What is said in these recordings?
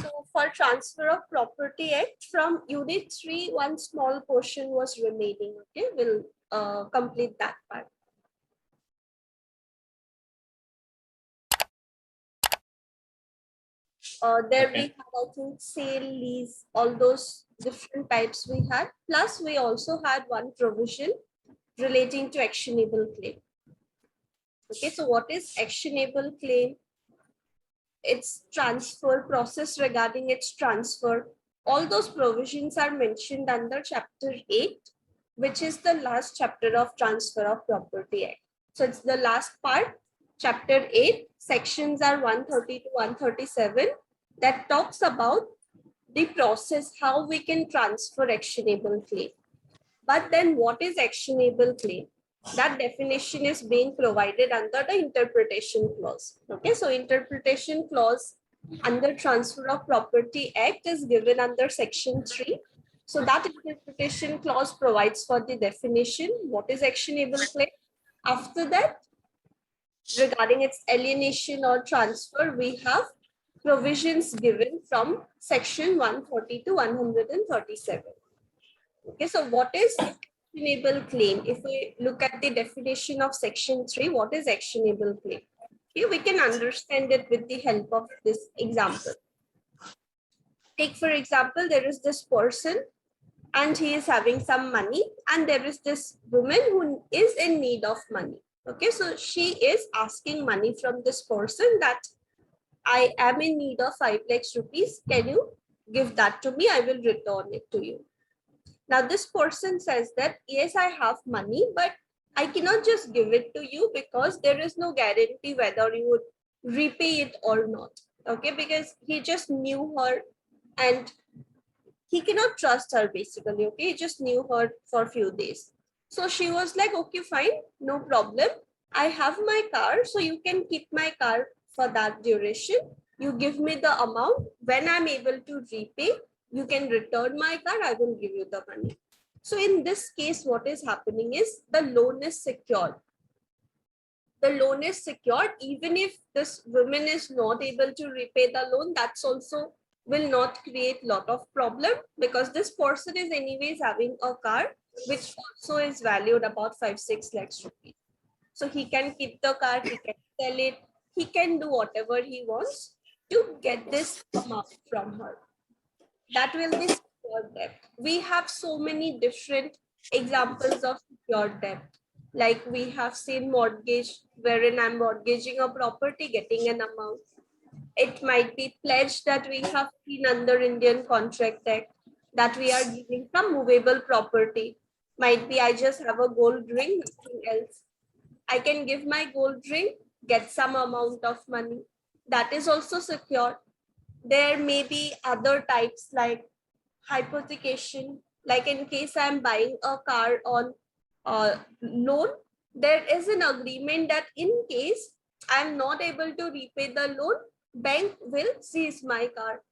So for Transfer of Property Act, from Unit 3, one small portion was remaining. Okay, we'll complete that part. There we had, I think, sale, lease, all those different types we had. Plus, we also had one provision relating to actionable claim. Okay, so what is actionable claim? Its transfer process regarding its transfer. All those provisions are mentioned under Chapter 8, which is the last chapter of Transfer of Property Act. So it's the last part, Chapter 8, sections are 130 to 137, that talks about the process, how we can transfer actionable claim. But then what is actionable claim? That definition is being provided under the interpretation clause. Okay, so interpretation clause under Transfer of Property Act is given under section 3. So that interpretation clause provides for the definition, what is actionable claim. After that, regarding its alienation or transfer, we have provisions given from section 140 to 137. Okay, so what is actionable claim? If we look at the definition of section 3, what is actionable claim? Okay, we can understand it with the help of this example. Take for example, there is this person and he is having some money, and there is this woman who is in need of money. Okay, so she is asking money from this person that I am in need of 5 lakhs rupees. Can you give that to me? I will return it to you. Now this person says that, yes, I have money, but I cannot just give it to you because there is no guarantee whether you would repay it or not. Okay, because he just knew her and he cannot trust her basically. Okay, he just knew her for a few days. So she was like, okay, fine, no problem. I have my car, so you can keep my car for that duration. You give me the amount. When I'm able to repay, you can return my car, I will give you the money. So in this case, what is happening is the loan is secured. The loan is secured, even if this woman is not able to repay the loan, that's also will not create lot of problem, because this person is anyways having a car which also is valued about 5-6 lakhs rupees. So he can keep the car, he can sell it, he can do whatever he wants to get this amount from her. That will be secured debt. We have so many different examples of secured debt. Like we have seen mortgage, wherein I'm mortgaging a property, getting an amount. It might be pledge that we have seen under Indian Contract Act, that we are giving some movable property. Might be I just have a gold ring, nothing else. I can give my gold ring, get some amount of money. That is also secured. There may be other types like hypothecation, like in case I'm buying a car on loan, there is an agreement that in case I'm not able to repay the loan, bank will seize my car.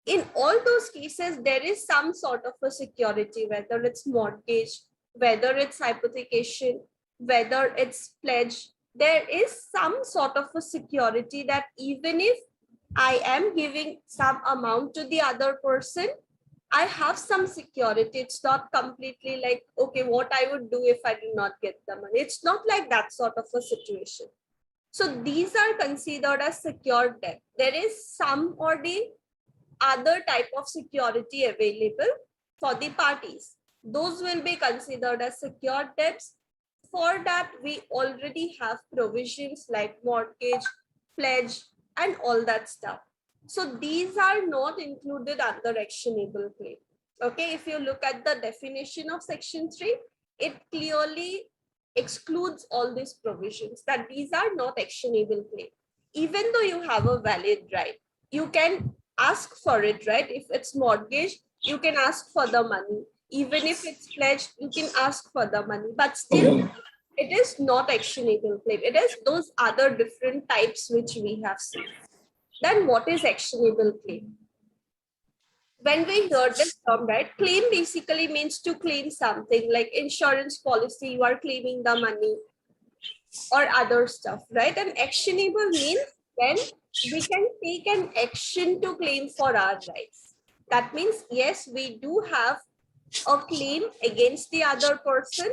In all those cases, there is some sort of a security, whether it's mortgage, whether it's hypothecation, whether it's pledge. There is some sort of a security that even if I am giving some amount to the other person, I have some security. It's not completely like, okay, what I would do if I do not get the money. It's not like that sort of a situation. So these are considered as secured debt. There is some or the other type of security available for the parties. Those will be considered as secured debts. For that, we already have provisions like mortgage, pledge, and all that stuff. So these are not included under actionable claim. Okay, if you look at the definition of section 3, it clearly excludes all these provisions, that these are not actionable claim. Even though you have a valid right, you can ask for it, right? If it's mortgage, you can ask for the money. Even if it's pledged, you can ask for the money, but still it is not actionable claim. It is those other different types which we have seen. Then what is actionable claim? When we hear this term, right, claim basically means to claim something like insurance policy, you are claiming the money or other stuff, right? And actionable means then we can take an action to claim for our rights. That means, yes, we do have a claim against the other person,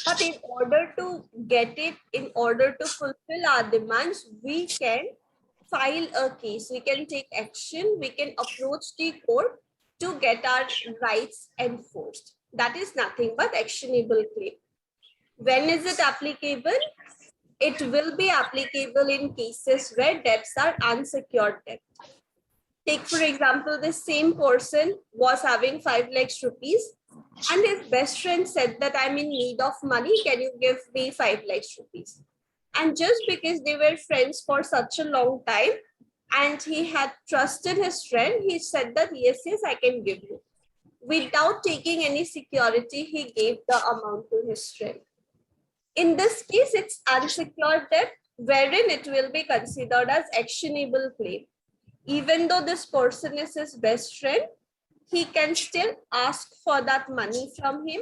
but in order to get it, in order to fulfill our demands, we can file a case, we can take action, we can approach the court to get our rights enforced. That is nothing but actionable claim. When is it applicable? It will be applicable in cases where debts are unsecured debt. Take, for example, the same person was having 5 lakhs rupees and his best friend said that I'm in need of money. Can you give me 5 lakhs rupees? And just because they were friends for such a long time and he had trusted his friend, he said that yes, I can give you. Without taking any security, he gave the amount to his friend. In this case, it's unsecured debt, wherein it will be considered as actionable claim. Even though this person is his best friend, he can still ask for that money from him.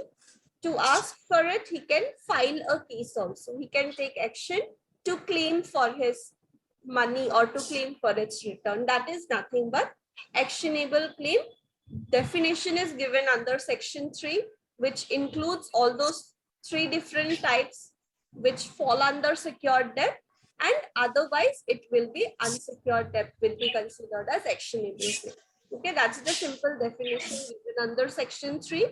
To ask for it, he can file a case also. He can take action to claim for his money or to claim for its return. That is nothing but actionable claim. Definition is given under section 3, which includes all those 3 different types which fall under secured debt, and otherwise it will be unsecured debt will be considered as actionable claim. Okay, that's the simple definition given under section 3.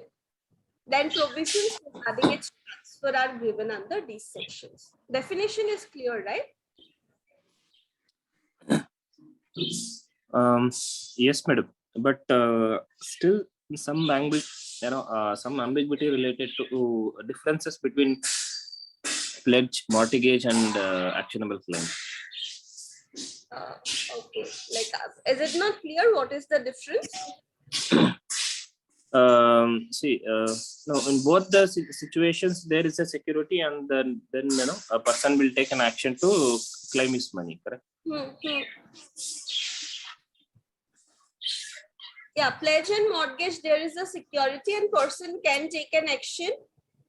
Then provisions regarding its transfer are given under these sections. Definition is clear, right? Yes, madam. But still some some ambiguity related to differences between pledge, mortgage, and actionable claim. Okay, like is it not clear what is the difference? See, no, in both the situations there is a security, and then a person will take an action to claim his money, correct? Yeah, pledge and mortgage, there is a security and person can take an action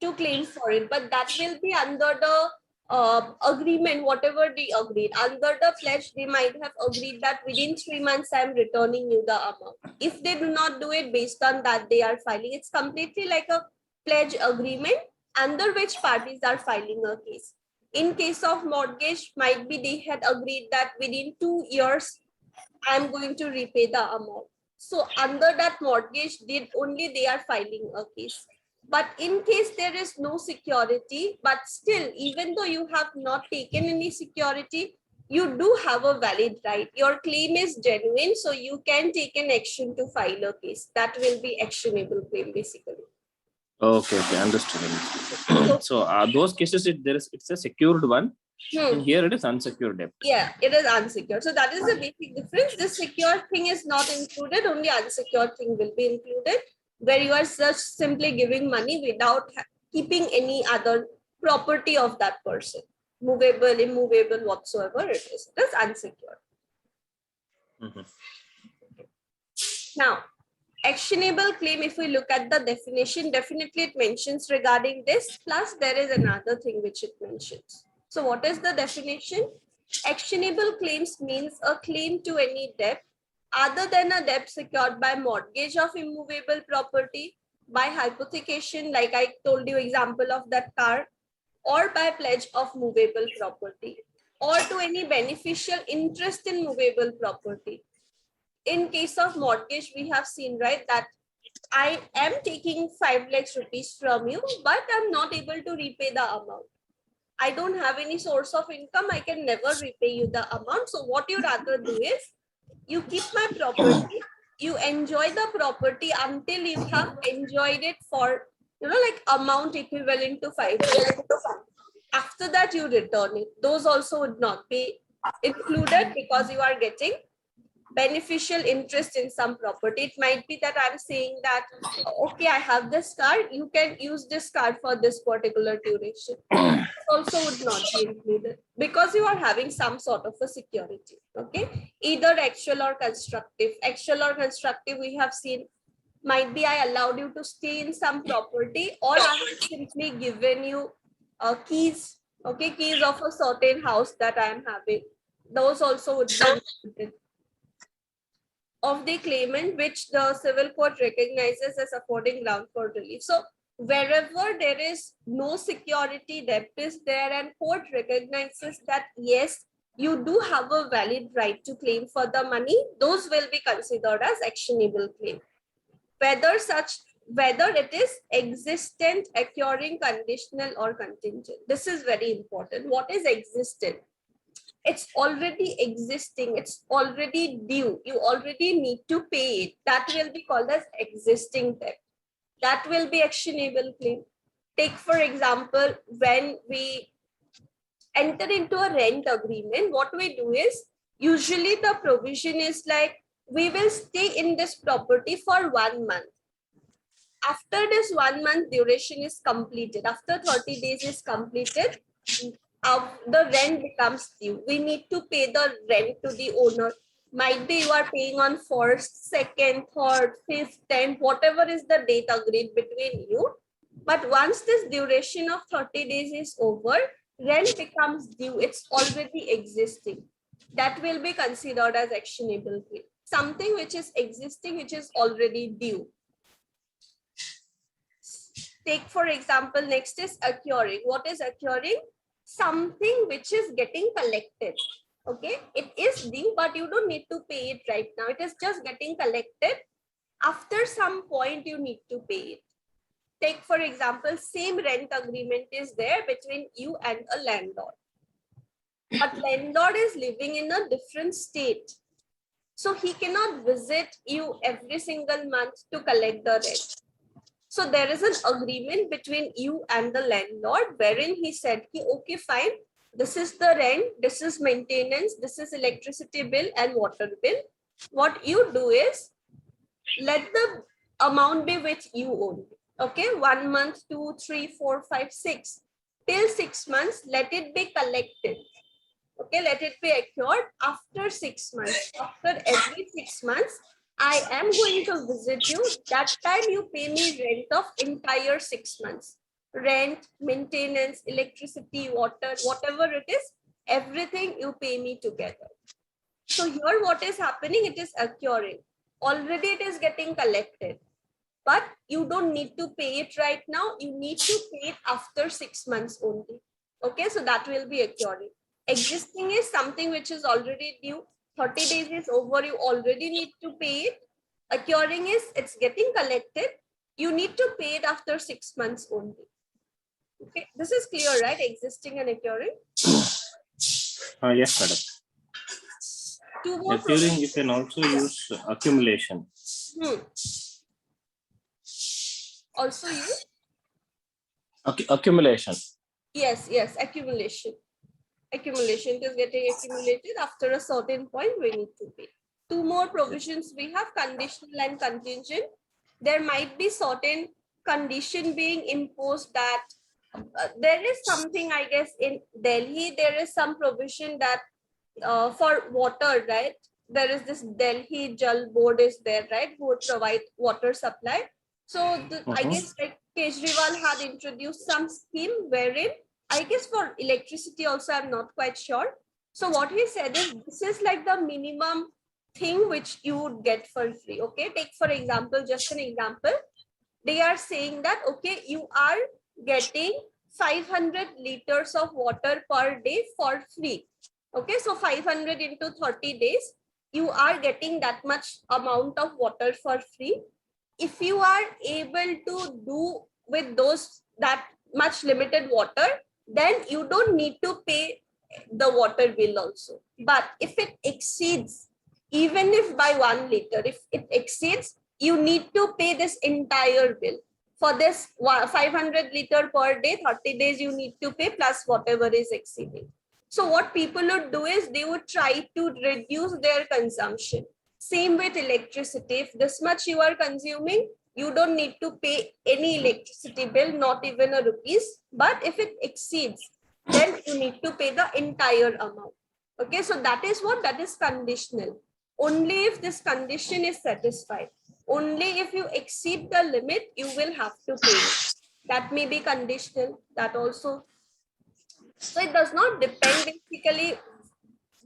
to claim for it, but that will be under the agreement, whatever they agreed. Under the pledge, they might have agreed that within 3 months, I'm returning you the amount. If they do not do it based on that, they are filing. It's completely like a pledge agreement under which parties are filing a case. In case of mortgage, might be they had agreed that within 2 years, I'm going to repay the amount. So under that mortgage, they are filing a case. But in case there is no security, but still, even though you have not taken any security, you do have a valid right. Your claim is genuine, so you can take an action to file a case. That will be actionable claim, basically. Okay, understood. So those cases, it's a secured one. And here it is unsecured debt. Yeah, it is unsecured. So that is the basic difference. The secured thing is not included, only unsecured thing will be included, where you are just simply giving money without keeping any other property of that person, movable, immovable, whatsoever it is. It is unsecured. Now, actionable claim, if we look at the definition, definitely it mentions regarding this, plus there is another thing which it mentions. So what is the definition? Actionable claims means a claim to any debt other than a debt secured by mortgage of immovable property, by hypothecation, like I told you example of that car, or by pledge of movable property, or to any beneficial interest in movable property. In case of mortgage, we have seen, right, that I am taking 5 lakhs rupees from you, but I'm not able to repay the amount. I don't have any source of income. I can never repay you the amount. So what you rather do is you keep my property, you enjoy the property until you have enjoyed it for, like amount equivalent to 5 lakhs. After that, you return it. Those also would not be included because you are getting beneficial interest in some property. It might be that I'm saying that, okay, I have this card, you can use this card for this particular duration. Also would not be included because you are having some sort of a security. Okay, either actual or constructive. Actual or constructive, we have seen, might be I allowed you to stay in some property, or I have simply given you keys, okay, keys of a certain house that I am having. Those also would be included. Of the claimant which the civil court recognizes as affording ground for relief. So wherever there is no security, debt is there, and court recognizes that yes, you do have a valid right to claim for the money, those will be considered as actionable claim. Whether it is existent, occurring, conditional, or contingent. This is very important. What is existent? It's already existing, it's already due, you already need to pay it. That will be called as existing debt. That will be actionable claim. Take for example, when we enter into a rent agreement, what we do is, usually the provision is like, we will stay in this property for 1 month. After this 1 month duration is completed, after 30 days is completed, the rent becomes due. We need to pay the rent to the owner. Might be you are paying on 1st, 2nd, 3rd, 5th, 10th, whatever is the date agreed between you. But once this duration of 30 days is over, rent becomes due. It's already existing. That will be considered as actionable claim. Something which is existing, which is already due. Take for example, next is occurring. What is occurring? Something which is getting collected. Okay, it is due, but you don't need to pay it right now. It is just getting collected. After some point, you need to pay it. Take for example, same rent agreement is there between you and a landlord. But landlord is living in a different state. So he cannot visit you every single month to collect the rent. So there is an agreement between you and the landlord wherein he said, okay, fine, this is the rent, this is maintenance, this is electricity bill and water bill. What you do is, let the amount be with you only. Okay, 1 month, 2, 3, 4, 5, 6. Till 6 months, let it be collected. Okay, let it be accrued after 6 months. After every 6 months, I am going to visit you. That time you pay me rent of entire 6 months. Rent, maintenance, electricity, water, whatever it is, everything you pay me together. So here what is happening? It is occurring. Already it is getting collected. But you don't need to pay it right now. You need to pay it after 6 months only. Okay, so that will be occurring. Existing is something which is already due. 30 days is over, you already need to pay it. Occurring is it's getting collected. You need to pay it after 6 months only. Okay, this is clear, right? Existing and occurring. Yes, madam. Two more. Occurring, you can also use accumulation. Also use? Accumulation. Yes, accumulation. Accumulation is getting accumulated. After a certain point, we need to pay. Two more provisions we have, conditional and contingent. There might be certain condition being imposed that there is something, I guess, in Delhi, there is some provision that for water, right? There is this Delhi Jal Board is there, right? Who would provide water supply. So I guess like Kejriwal had introduced some scheme wherein, I guess for electricity also, I'm not quite sure. So what he said is, this is like the minimum thing which you would get for free. Okay, take for example, just an example. They are saying that, okay, you are getting 500 liters of water per day for free. Okay, so 500 into 30 days, you are getting that much amount of water for free. If you are able to do with those that much limited water, then you don't need to pay the water bill also. But if it exceeds, even if by 1 liter, if it exceeds, you need to pay this entire bill. For this 500 liter per day, 30 days you need to pay plus whatever is exceeding. So what people would do is, they would try to reduce their consumption. Same with electricity. If this much you are consuming, you don't need to pay any electricity bill, not even a rupees. But if it exceeds, then you need to pay the entire amount. Okay, so that is what? That is conditional. Only if this condition is satisfied. Only if you exceed the limit, you will have to pay. That may be conditional, that also. So it does not depend basically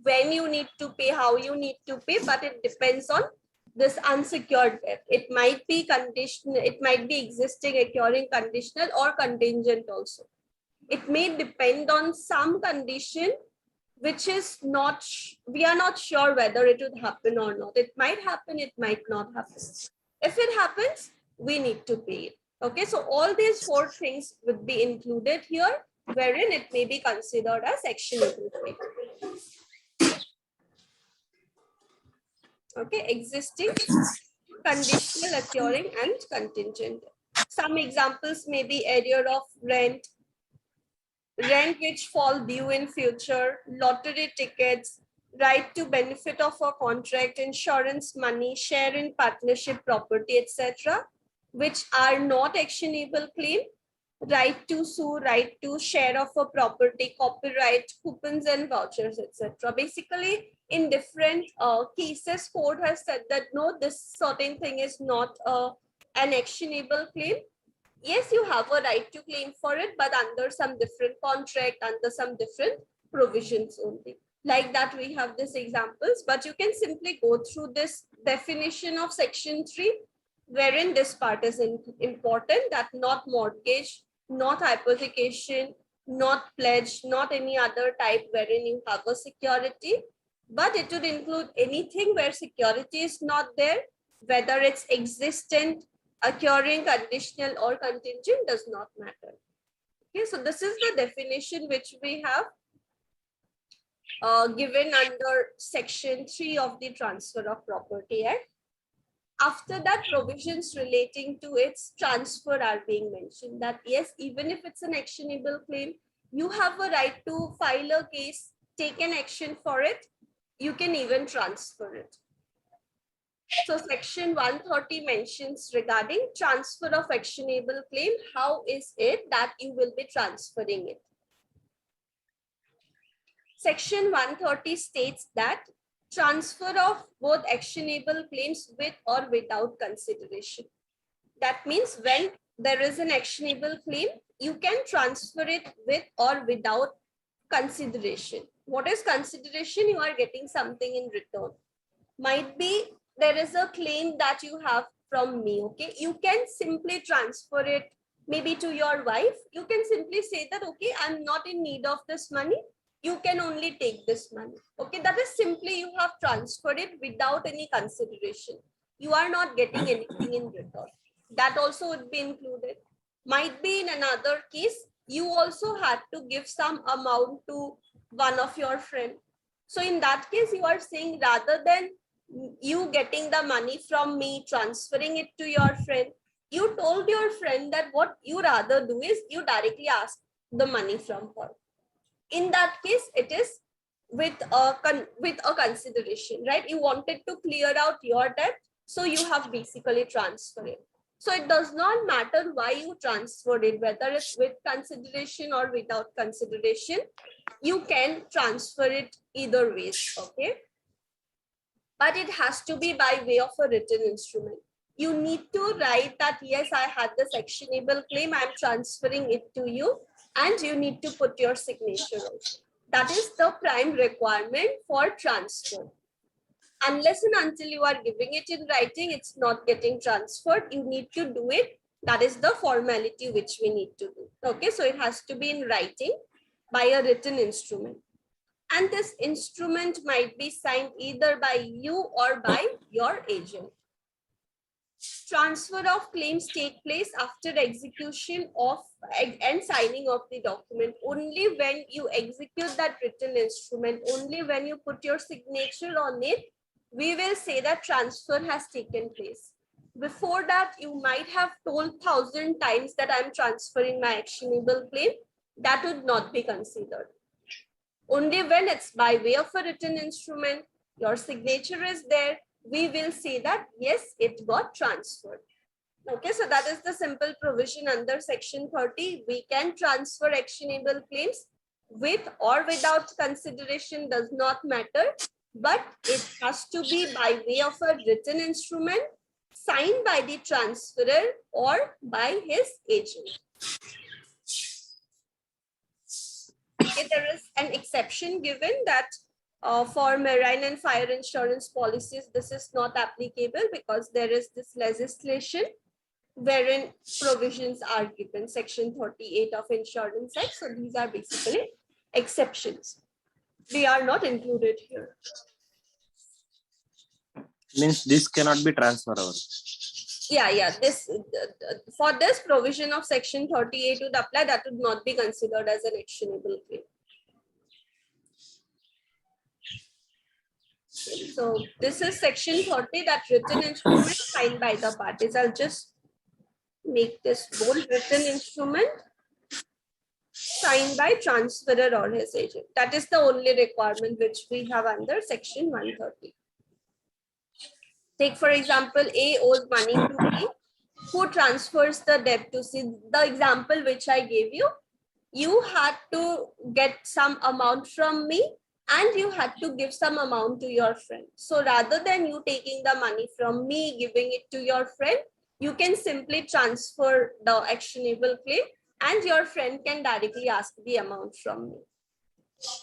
when you need to pay, how you need to pay, but it depends on this unsecured debt. It might be conditional, it might be existing, occurring, conditional, or contingent also. It may depend on some condition which is not, we are not sure whether it would happen or not. It might happen, it might not happen. If it happens, we need to pay it. Okay, so all these 4 things would be included here, wherein it may be considered as actionable claim. Okay, existing, conditional, occurring, and contingent. Some examples may be arrear of rent, rent which fall due in future, lottery tickets, right to benefit of a contract, insurance money, share in partnership property, etc., which are not actionable claim, right to sue, right to share of a property, copyright, coupons and vouchers, etc. Basically, in different cases, court has said that no, this certain thing is not an actionable claim. Yes, you have a right to claim for it, but under some different contract, under some different provisions only. Like that, we have these examples, but you can simply go through this definition of section 3, wherein this part is important, that not mortgage, not hypothecation, not pledge, not any other type wherein you have a security, but it would include anything where security is not there, whether it's existent, occurring, conditional, or contingent, does not matter. Okay, so this is the definition which we have given under section 3 of the Transfer of Property Act. After that, provisions relating to its transfer are being mentioned, that yes, even if it's an actionable claim, you have a right to file a case, take an action for it, you can even transfer it. So section 130 mentions regarding transfer of actionable claim. How is it that you will be transferring it? Section 130 states that transfer of both actionable claims with or without consideration. That means when there is an actionable claim, you can transfer it with or without consideration. What is consideration? You are getting something in return. Might be there is a claim that you have from me, okay? You can simply transfer it maybe to your wife. You can simply say that, okay, I'm not in need of this money. You can only take this money, okay? That is simply you have transferred it without any consideration. You are not getting anything in return. That also would be included. Might be in another case, you also had to give some amount to one of your friends. So in that case, you are saying rather than you getting the money from me, transferring it to your friend, you told your friend that what you rather do is you directly ask the money from her. In that case, it is with a consideration, right? You wanted to clear out your debt, so you have basically transferred it. So it does not matter why you transferred it, whether it's with consideration or without consideration, you can transfer it either ways, okay? But it has to be by way of a written instrument. You need to write that, yes, I had this actionable claim, I'm transferring it to you, and you need to put your signature also. That is the prime requirement for transfer. Unless and until you are giving it in writing, it's not getting transferred. You need to do it. That is the formality which we need to do. Okay, so it has to be in writing by a written instrument. And this instrument might be signed either by you or by your agent. Transfer of claims take place after execution of and signing of the document. Only when you execute that written instrument, only when you put your signature on it, we will say that transfer has taken place. Before that, you might have told 1,000 times that I'm transferring my actionable claim. That would not be considered. Only when it's by way of a written instrument, your signature is there, we will say that, yes, it got transferred. Okay, so that is the simple provision under section 30. We can transfer actionable claims with or without consideration, does not matter, but it has to be by way of a written instrument signed by the transferor or by his agent. Okay, there is an exception given that For marine and fire insurance policies, this is not applicable because there is this legislation wherein provisions are given, section 38 of Insurance Act. So these are basically exceptions. They are not included here. Means this cannot be transferable. Yeah. This for this provision of section 38 would apply. That would not be considered as an actionable claim. So this is section 30, that written instrument signed by the parties. I'll just make this bold. Written instrument signed by transferor or his agent. That is the only requirement which we have under section 130. Take for example, A owes money to B, who transfers the debt to C. The example which I gave you, you had to get some amount from me and you had to give some amount to your friend. So rather than you taking the money from me, giving it to your friend, you can simply transfer the actionable claim and your friend can directly ask the amount from me.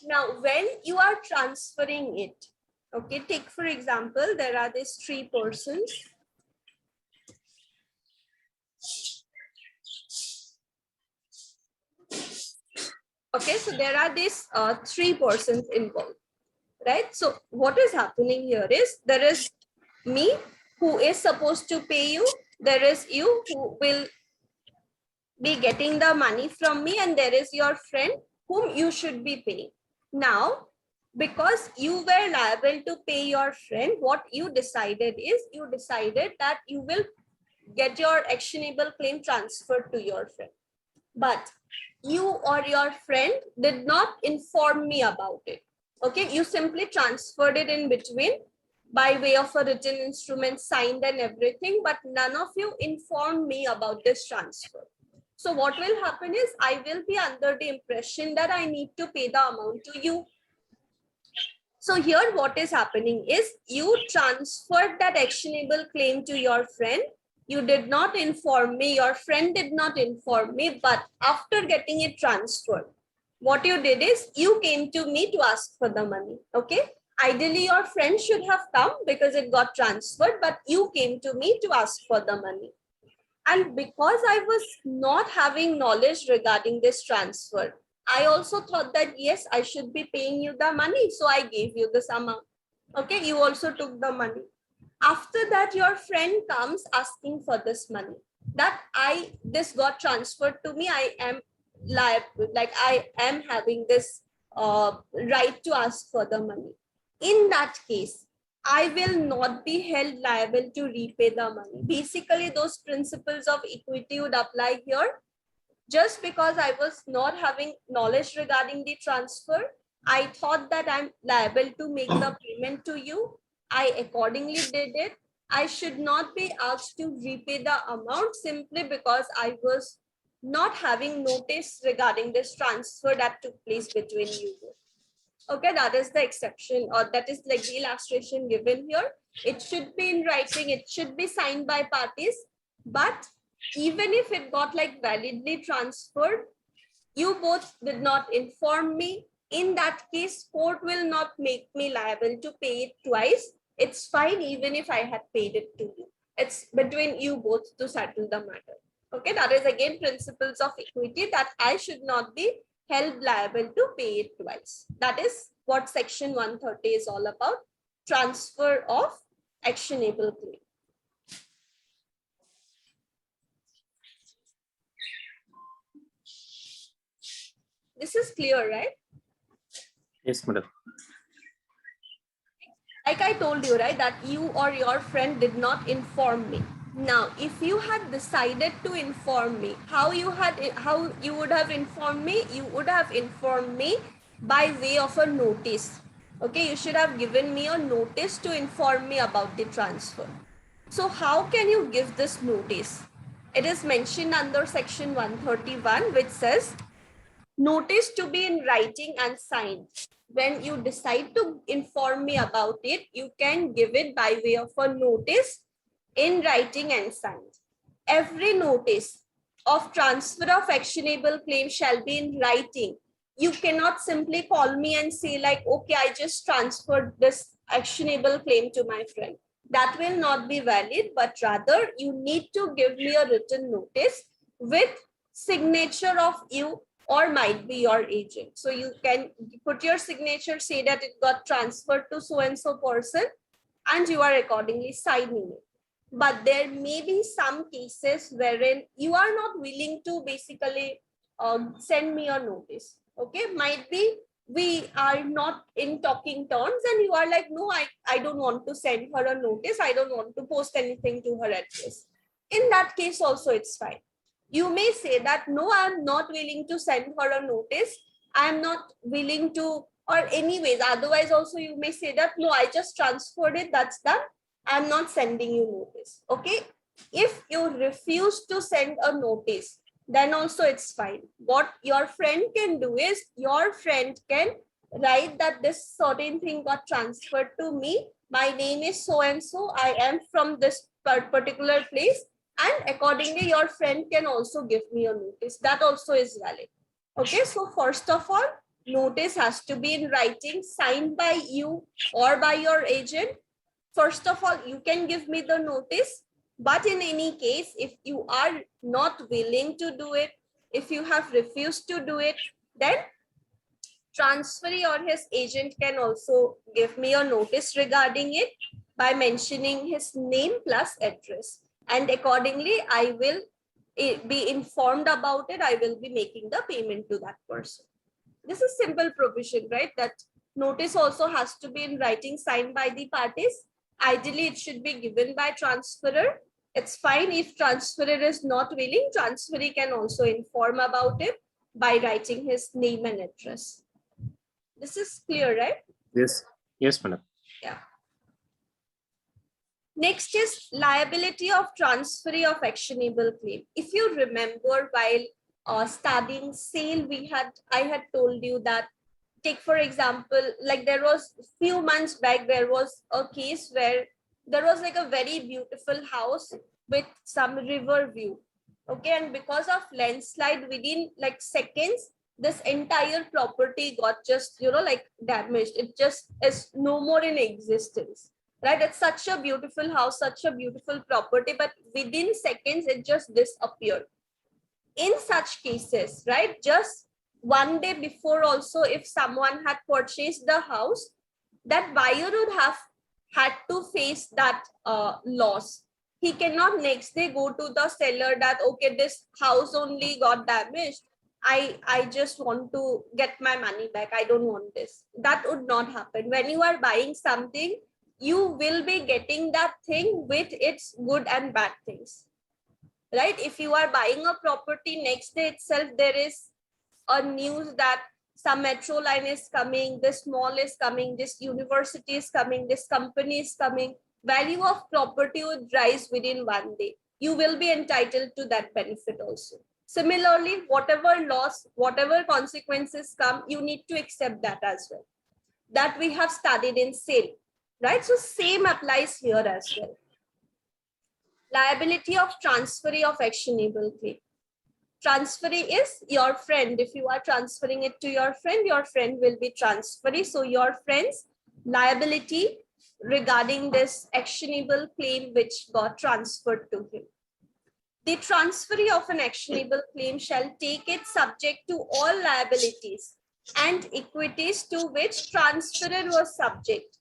Now, when you are transferring it, okay, take for example, there are these 3 persons. Okay, so there are these 3 persons involved, right? So what is happening here is there is me who is supposed to pay you. There is you who will be getting the money from me, and there is your friend whom you should be paying. Now, because you were liable to pay your friend, what you decided is you decided that you will get your actionable claim transferred to your friend. But you or your friend did not inform me about it. Okay, you simply transferred it in between by way of a written instrument signed and everything, but none of you informed me about this transfer. So what will happen is I will be under the impression that I need to pay the amount to you. So here what is happening is you transferred that actionable claim to your friend. You did not inform me, your friend did not inform me, but after getting it transferred, what you did is you came to me to ask for the money. Okay. Ideally, your friend should have come because it got transferred, but you came to me to ask for the money. And because I was not having knowledge regarding this transfer, I also thought that, yes, I should be paying you the money. So I gave you this amount. Okay, you also took the money. After that, your friend comes asking for this money. That this got transferred to me. I am liable, like I am having this right to ask for the money. In that case, I will not be held liable to repay the money. Basically, those principles of equity would apply here. Just because I was not having knowledge regarding the transfer, I thought that I'm liable to make the payment to you. I accordingly did it. I should not be asked to repay the amount simply because I was not having notice regarding this transfer that took place between you. Okay, that is the exception, or that is like the illustration given here. It should be in writing, it should be signed by parties, but even if it got like validly transferred, you both did not inform me. In that case, court will not make me liable to pay it twice. It's fine even if I had paid it to you. It's between you both to settle the matter. Okay, that is again principles of equity, that I should not be held liable to pay it twice. That is what section 130 is all about, transfer of actionable claim. This is clear, right? Yes, madam. Like I told you, right, that you or your friend did not inform me. Now, if you had decided to inform me, how you would have informed me? You would have informed me by way of a notice. Okay, you should have given me a notice to inform me about the transfer. So how can you give this notice? It is mentioned under section 131, which says notice to be in writing and signed. When you decide to inform me about it, you can give it by way of a notice in writing and signed. Every notice of transfer of actionable claim shall be in writing you cannot simply call me and say like, okay, I just transferred this actionable claim to my friend. That will not be valid, but rather you need to give me a written notice with signature of you or might be your agent. So you can put your signature, say that it got transferred to so-and-so person, and you are accordingly signing it. But there may be some cases wherein you are not willing to basically send me a notice. Okay, might be we are not in talking terms and you are like, no, I don't want to send her a notice. I don't want to post anything to her address. In that case also, it's fine. You may say that, no, I'm not willing to send her a notice. I'm not willing to, or anyways, otherwise also you may say that, no, I just transferred it, that's done. I'm not sending you notice. Okay. If you refuse to send a notice, then also it's fine. What your friend can do is, your friend can write that this certain thing got transferred to me. My name is so and so. I am from this particular place. And accordingly, your friend can also give me a notice. That also is valid. Okay. So first of all, notice has to be in writing, signed by you or by your agent. First of all, you can give me the notice. But in any case, if you are not willing to do it, if you have refused to do it, then transferee or his agent can also give me a notice regarding it by mentioning his name plus address. And accordingly, I will be informed about it. I will be making the payment to that person. This is simple provision, right? That notice also has to be in writing, signed by the parties. Ideally, it should be given by transferor. It's fine if transferor is not willing. Transferee can also inform about it by writing his name and address. This is clear, right? Yes. Yes, madam. Yeah. Next is liability of transferee of actionable claim. If you remember, while studying sale, I had told you that, take for example, like there was a few months back, there was a case where there was like a very beautiful house with some river view. Okay, and because of landslide, within like seconds, this entire property got just, like damaged. It just is no more in existence, right? It's such a beautiful house, such a beautiful property, but within seconds, it just disappeared. In such cases, right, just one day before also, if someone had purchased the house, that buyer would have had to face that loss. He cannot next day go to the seller that, okay, this house only got damaged. I just want to get my money back. I don't want this. That would not happen. When you are buying something, you will be getting that thing with its good and bad things. Right? If you are buying a property, next day itself, there is a news that some metro line is coming, this mall is coming, this university is coming, this company is coming, value of property would rise within one day. You will be entitled to that benefit also. Similarly, whatever loss, whatever consequences come, you need to accept that as well. That we have studied in sale, right? So same applies here as well. Liability of transferee of actionable claim. Transferee is your friend. If you are transferring it to your friend will be transferee. So your friend's liability regarding this actionable claim which got transferred to him. The transferee of an actionable claim shall take it subject to all liabilities and equities to which transferor was subject,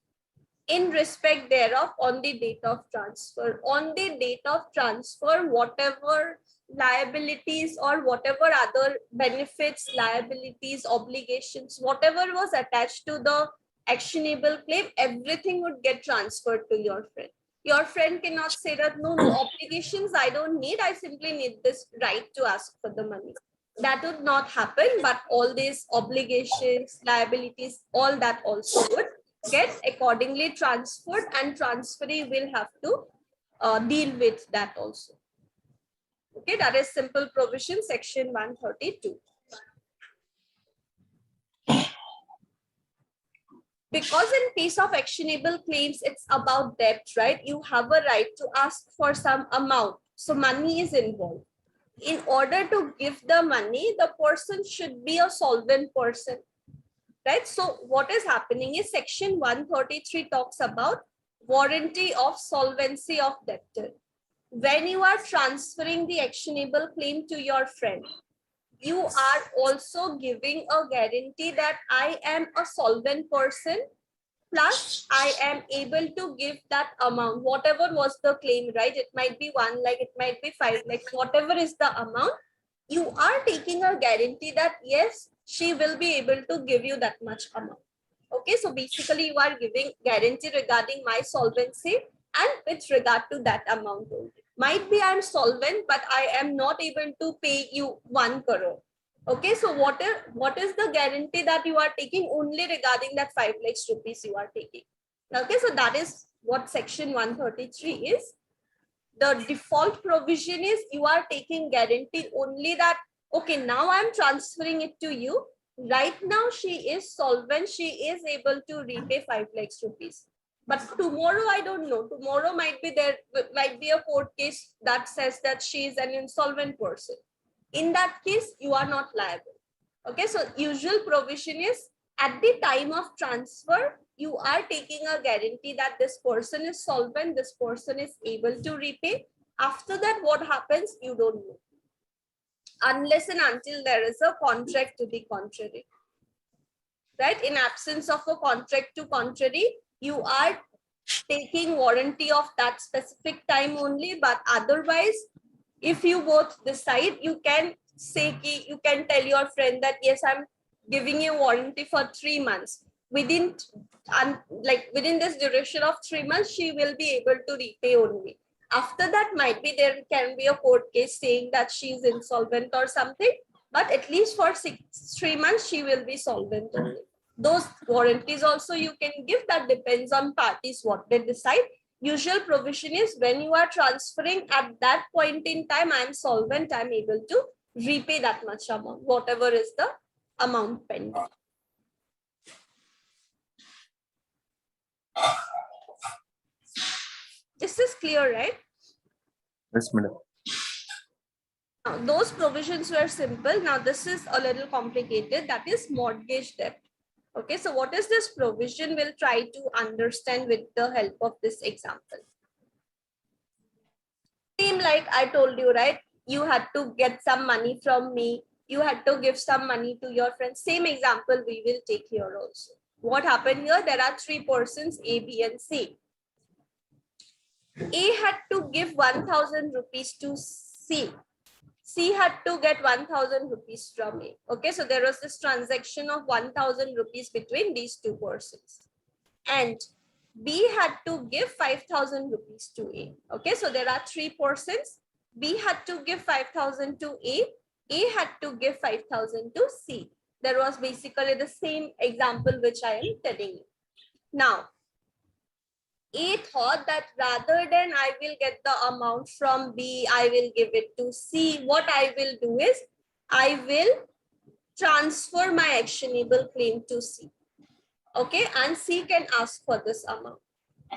in respect thereof, on the date of transfer. On the date of transfer, whatever liabilities or whatever other benefits, liabilities, obligations, whatever was attached to the actionable claim, everything would get transferred to your friend. Your friend cannot say that, no, obligations I don't need. I simply need this right to ask for the money. That would not happen, but all these obligations, liabilities, all that also would get accordingly transferred, and transferee will have to deal with that also. Okay, that is simple provision, section 132. Because in case of actionable claims, it's about debt, right? You have a right to ask for some amount. So money is involved. in order to give the money, the person should be a solvent person, right? So what is happening is section 133 talks about warranty of solvency of debtor. When you are transferring the actionable claim to your friend, you are also giving a guarantee that I am a solvent person, plus I am able to give that amount, whatever was the claim, right? It might be 1 lakh, it might be 5 lakhs, whatever is the amount, you are taking a guarantee that yes, she will be able to give you that much amount. Okay, so basically you are giving guarantee regarding my solvency and with regard to that amount only. Might be I'm solvent, but I am not able to pay you 1 crore. Okay, so what is the guarantee that you are taking? Only regarding that 5 lakhs rupees you are taking. Okay, so that is what section 133 is. The default provision is you are taking guarantee only that, okay, now I'm transferring it to you. Right now she is solvent, she is able to repay 5 lakhs rupees. But tomorrow, I don't know, tomorrow might be a court case that says that she is an insolvent person. In that case, you are not liable. Okay, so usual provision is at the time of transfer, you are taking a guarantee that this person is solvent, this person is able to repay. After that, what happens, you don't know. Unless and until there is a contract to the contrary. Right? In absence of a contract to contrary, you are taking warranty of that specific time only, but otherwise, if you both decide, you can say, you can tell your friend that yes, I'm giving you warranty for 3 months. Within this duration of 3 months, she will be able to repay only. After that, might be there can be a court case saying that she is insolvent or something, but at least for 3 months, she will be solvent only. Those warranties also you can give, that depends on parties what they decide. Usual provision is when you are transferring, at that point in time, I'm solvent, I'm able to repay that much amount, whatever is the amount pending. This is clear, right? Yes, madam. Now, those provisions were simple. Now, this is a little complicated. That is mortgage debt. Okay, so what is this provision? We'll try to understand with the help of this example. Same like I told you, right? You had to get some money from me. You had to give some money to your friends. Same example we will take here also. What happened here? There are 3 persons, A, B, and C. A had to give 1,000 rupees to C. C had to get 1,000 rupees from A. Okay, so there was this transaction of 1,000 rupees between these 2 persons. And B had to give 5,000 rupees to A. Okay, so there are 3 persons. B had to give 5,000 to A. A had to give 5,000 to C. There was basically the same example which I am telling you. Now, A thought that rather than I will get the amount from B, I will give it to C. What I will do is I will transfer my actionable claim to C. Okay, and C can ask for this amount.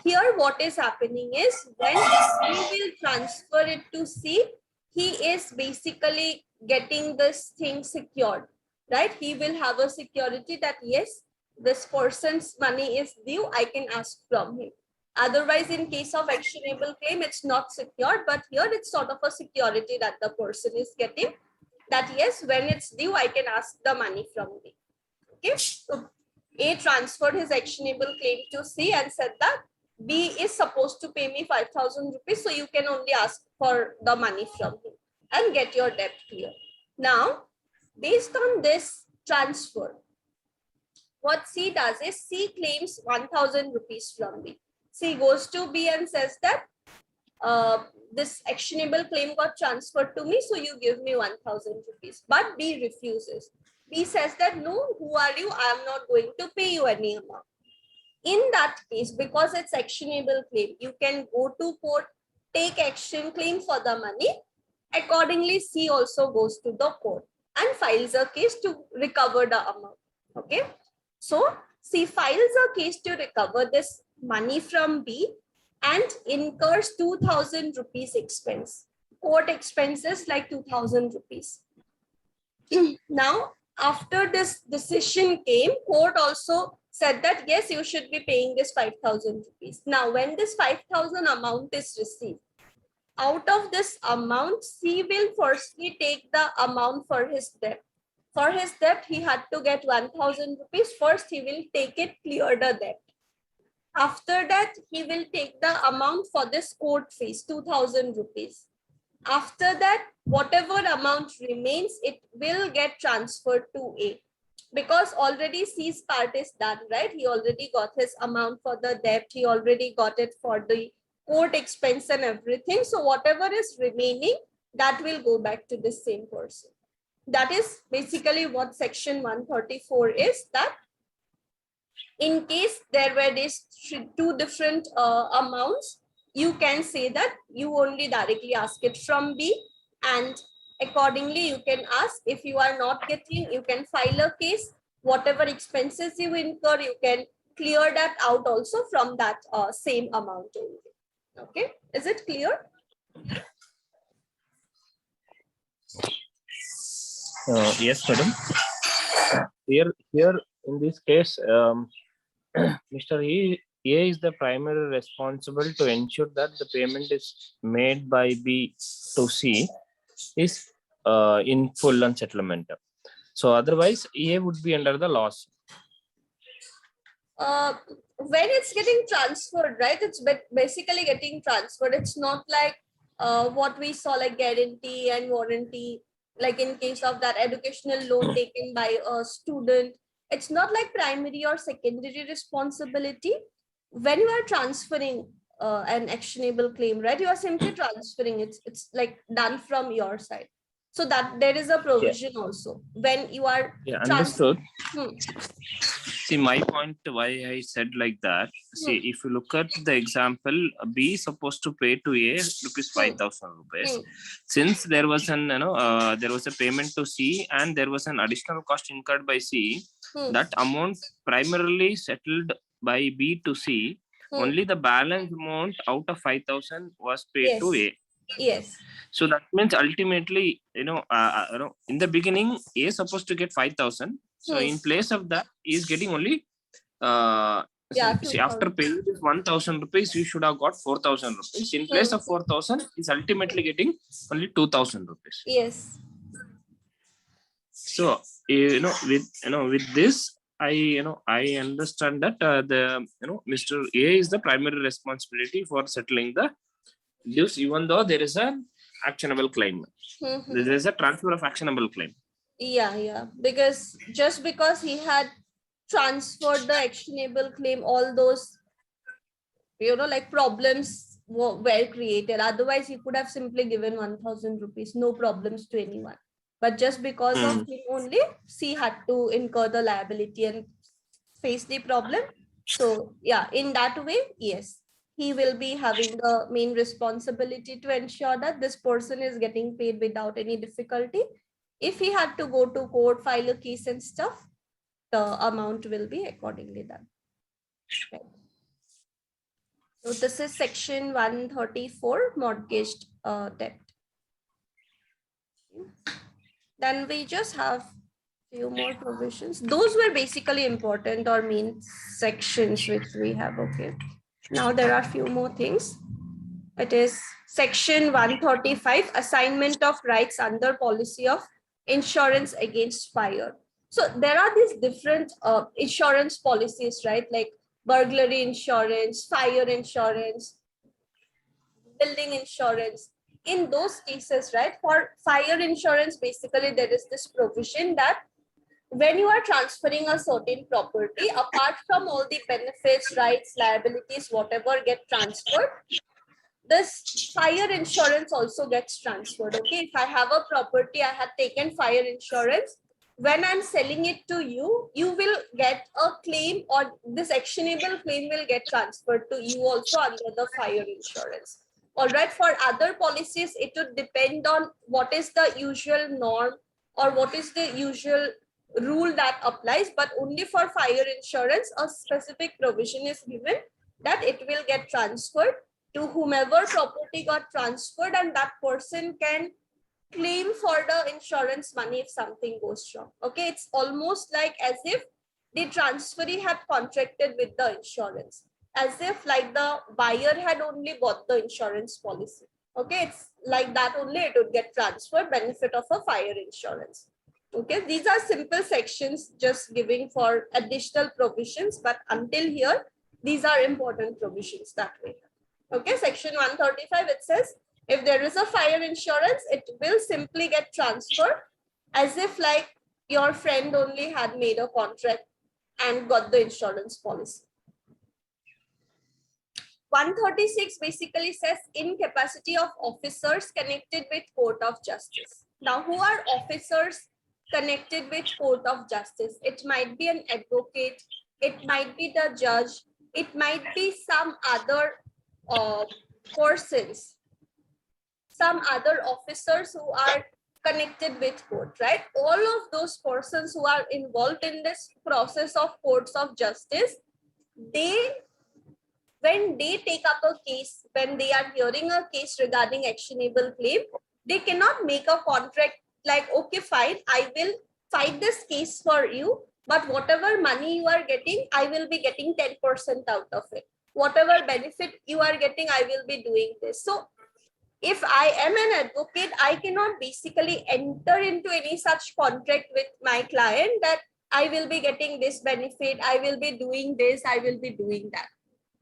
Here, what is happening is when he will transfer it to C, he is basically getting this thing secured, right? He will have a security that yes, this person's money is due, I can ask from him. Otherwise, in case of actionable claim, it's not secured, but here it's sort of a security that the person is getting, that yes, when it's due, I can ask the money from me. Okay, so A transferred his actionable claim to C and said that B is supposed to pay me 5,000 rupees, so you can only ask for the money from him and get your debt clear. Now, based on this transfer, what C does is C claims 1,000 rupees from B. C goes to B and says that this actionable claim got transferred to me, so you give me 1,000 rupees. But B refuses. B says that no, who are you? I am not going to pay you any amount. In that case, because it's actionable claim, you can go to court, take action, claim for the money. Accordingly, C also goes to the court and files a case to recover the amount. Okay. So C files a case to recover this money from B and incurs 2,000 rupees expense. court expenses like 2,000 rupees. Now, after this decision came, court also said that yes, you should be paying this 5,000 rupees. Now, when this 5,000 amount is received, out of this amount, C will firstly take the amount for his debt. For his debt, he had to get 1,000 rupees. First, he will take it, clear the debt. After that, he will take the amount for this court fees, 2,000 rupees. After that, whatever amount remains, it will get transferred to A. Because already C's part is done, right? He already got his amount for the debt. He already got it for the court expense and everything. So whatever is remaining, that will go back to the same person. That is basically what section 134 is, that in case there were these two different amounts, you can say that you only directly ask it from B, and accordingly you can ask. If you are not getting, you can file a case. Whatever expenses you incur, you can clear that out also from that same amount only. Okay, is it clear? Yes, madam. Here in this case, Mr. A is the primary responsible to ensure that the payment is made by B to C is in full and settlement. So otherwise, A would be under the loss. When it's getting transferred, right? It's basically getting transferred. It's not like what we saw like guarantee and warranty, like in case of that educational loan taken by a student. It's not like primary or secondary responsibility. When you are transferring an actionable claim, right? You are simply transferring it. It's like done from your side. So that there is a provision also when you are understood. See, my point why I said like that. See, if you look at the example, B is supposed to pay to A rupees 5,000 rupees. Since there was an there was a payment to C and there was an additional cost incurred by C, that amount primarily settled by B to C. Only the balance amount out of 5,000 was paid to A. Yes. So that means ultimately, in the beginning, A is supposed to get 5,000. So in place of that, he is getting only see, after paying this 1,000 rupees, you should have got 4,000 rupees. In place of 4,000, he's ultimately getting only 2,000 rupees. Yes. So with this, I understand that Mr. A is the primary responsibility for settling the dues, even though there is an actionable claim. There is a transfer of actionable claim. Yeah. Because just because he had transferred the actionable claim, all those, like problems were created. Otherwise, he could have simply given 1,000 rupees, no problems to anyone. But just because of him only, C had to incur the liability and face the problem. So yeah, in that way, yes, he will be having the main responsibility to ensure that this person is getting paid without any difficulty. If he had to go to court, file a case and stuff, the amount will be accordingly done. Right. So this is section 134, mortgaged debt. Then we just have few more provisions. Those were basically important or main sections which we have. Okay. Now there are few more things. It is section 135, assignment of rights under policy of insurance against fire. So there are these different insurance policies, right? Like burglary insurance, fire insurance, building insurance. In those cases, right, for fire insurance, basically there is this provision that when you are transferring a certain property, apart from all the benefits, rights, liabilities, whatever get transferred, this fire insurance also gets transferred. Okay, if I have a property, I have taken fire insurance. When I'm selling it to you, you will get a claim, or this actionable claim will get transferred to you also under the fire insurance. All right, for other policies, it would depend on what is the usual norm or what is the usual rule that applies, but only for fire insurance, a specific provision is given that it will get transferred to whomever property got transferred, and that person can claim for the insurance money if something goes wrong. Okay, it's almost like as if the transferee had contracted with the insurance, as if like the buyer had only bought the insurance policy. Okay, it's like that only it would get transferred, benefit of a fire insurance. Okay, these are simple sections just giving for additional provisions, but until here, these are important provisions that way. Okay, section 135, it says, if there is a fire insurance, it will simply get transferred as if like your friend only had made a contract and got the insurance policy. 136 basically says incapacity of officers connected with court of justice. Now, who are officers connected with court of justice? It might be an advocate, it might be the judge, it might be some other persons, some other officers who are connected with court, right? All of those persons who are involved in this process of courts of justice, when they take up a case, when they are hearing a case regarding actionable claim, they cannot make a contract like, okay, fine, I will fight this case for you, but whatever money you are getting, I will be getting 10% out of it. Whatever benefit you are getting, I will be doing this. So if I am an advocate, I cannot basically enter into any such contract with my client that I will be getting this benefit, I will be doing this, I will be doing that.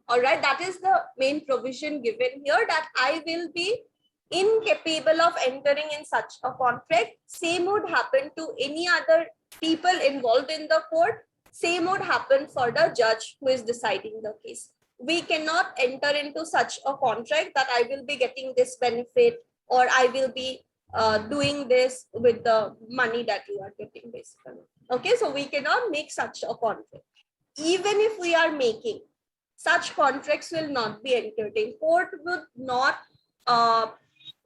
All right, that is the main provision given here, that I will be incapable of entering in such a contract. Same would happen to any other people involved in the court. Same would happen for the judge who is deciding the case. We cannot enter into such a contract that I will be getting this benefit or I will be doing this with the money that you are getting basically. Okay, so we cannot make such a contract. Even if we are making, such contracts will not be entered in. Court would not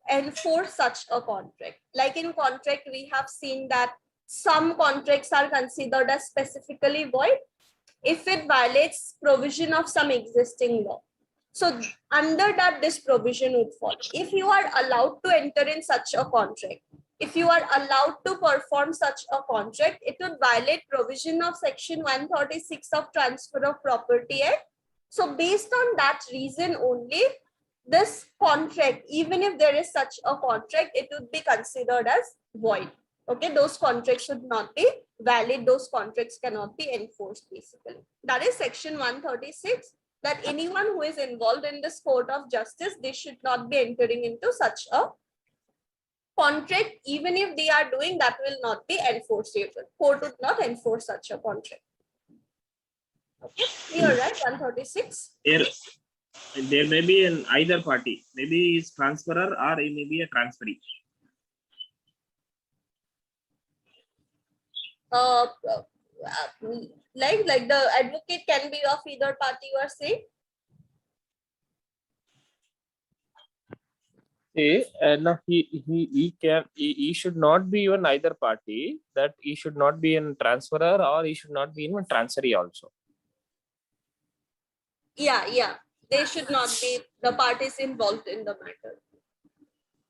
enforce such a contract. Like in contract, we have seen that some contracts are considered as specifically void if it violates provision of some existing law. So under that, this provision would fall. If you are allowed to enter in such a contract, if you are allowed to perform such a contract, it would violate provision of section 136 of Transfer of Property Act. So based on that reason only, this contract, even if there is such a contract, it would be considered as void. Okay, those contracts should not be valid. Those contracts cannot be enforced basically. That is section 136, that anyone who is involved in this court of justice, they should not be entering into such a contract. Even if they are doing, that will not be enforceable. Court would not enforce such a contract. Okay, clear, right? 136. There may be an either party. Maybe is transferor or it may be a transferee. Like the advocate can be of either party, you are saying? No, he should not be even either party. That he should not be in transferor or he should not be even transferee also. Yeah. They should not be the parties involved in the matter.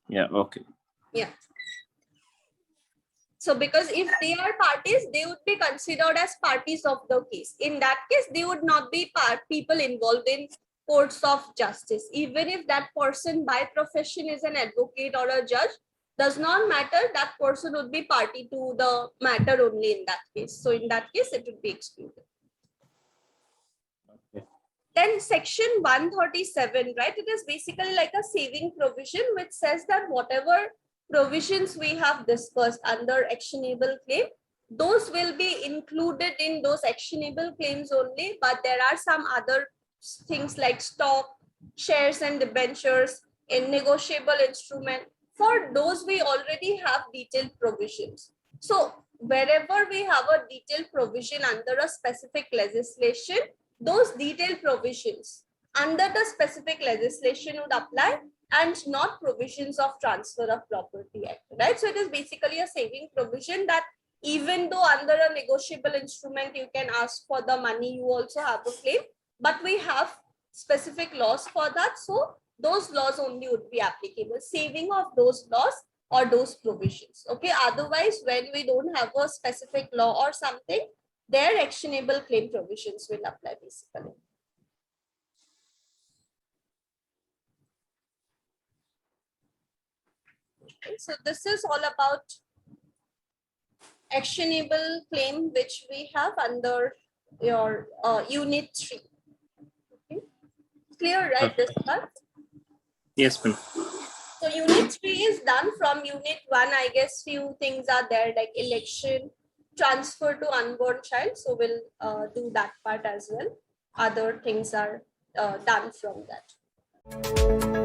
Yeah, okay. Yeah. So because if they are parties, they would be considered as parties of the case. In that case, they would not be people involved in courts of justice. Even if that person by profession is an advocate or a judge, does not matter, that person would be party to the matter only in that case. So in that case, it would be excluded. Okay. Then section 137, right? It is basically like a saving provision which says that whatever provisions we have discussed under actionable claim, those will be included in those actionable claims only, but there are some other things like stock, shares and debentures, in negotiable instrument. For those, we already have detailed provisions. So wherever we have a detailed provision under a specific legislation, those detailed provisions under the specific legislation would apply and not provisions of Transfer of Property Act, right? So it is basically a saving provision that even though under a negotiable instrument, you can ask for the money, you also have a claim, but we have specific laws for that. So those laws only would be applicable, saving of those laws or those provisions. Okay, otherwise, when we don't have a specific law or something, their actionable claim provisions will apply basically. Okay, so this is all about actionable claim which we have under your unit 3. Okay. Clear, right? This part? Yes, ma'am. So unit 3 is done. From unit 1, I guess few things are there like election, transfer to unborn child. So we'll do that part as well. Other things are done from that.